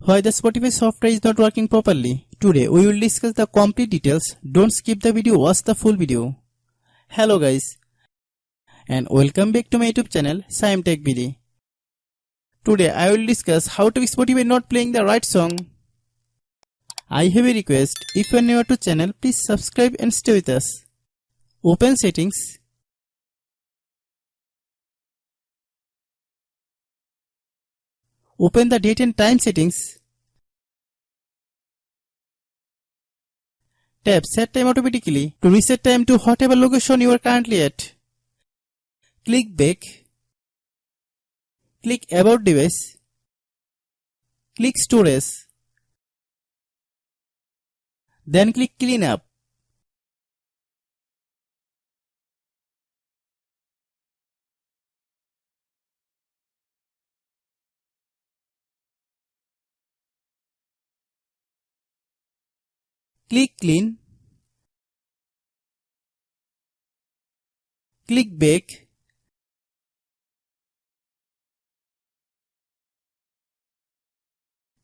Why the Spotify software is not working properly. Today we will discuss the complete details. Don't skip the video, watch the full video. Hello guys and welcome back to my YouTube channel Shaem TechBD. Today I will discuss how to fix Spotify not playing the right song. I have a request. If you are new to channel, please subscribe and stay with us. Open settings. Open the date and time settings. Tap set time automatically to reset time to whatever location you are currently at. Click back. Click about device. Click storage. Then click clean up. Click clean. Click back.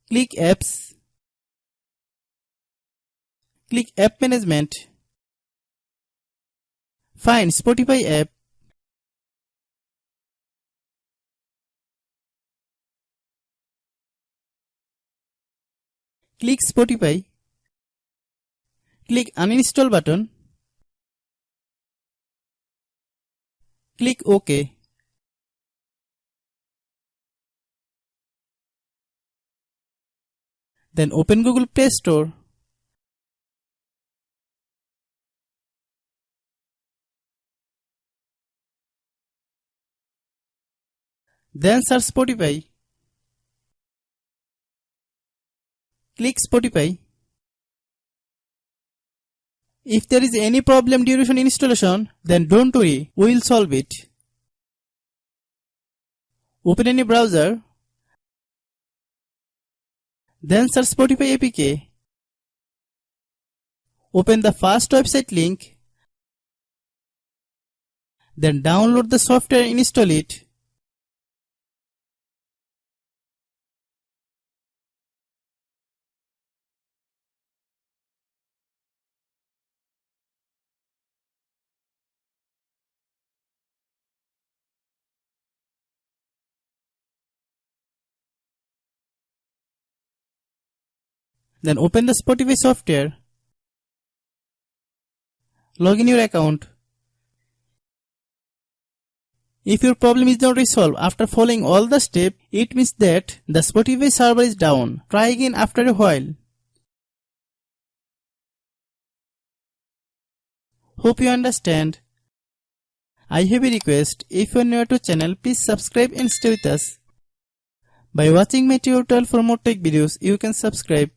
Click apps. Click app management. Find Spotify app. Click Spotify. Click uninstall button. Click OK. Then open Google Play Store. Then search Spotify. Click Spotify. If there is any problem during installation, then don't worry, we will solve it. Open any browser. Then search Spotify APK. Open the first website link. Then download the software and install it. Then open the Spotify software. Log in your account. If your problem is not resolved after following all the steps, it means that the Spotify server is down. Try again after a while. Hope you understand. I have a request. If you are new to channel, please subscribe and stay with us. By watching my tutorial for more tech videos, you can subscribe.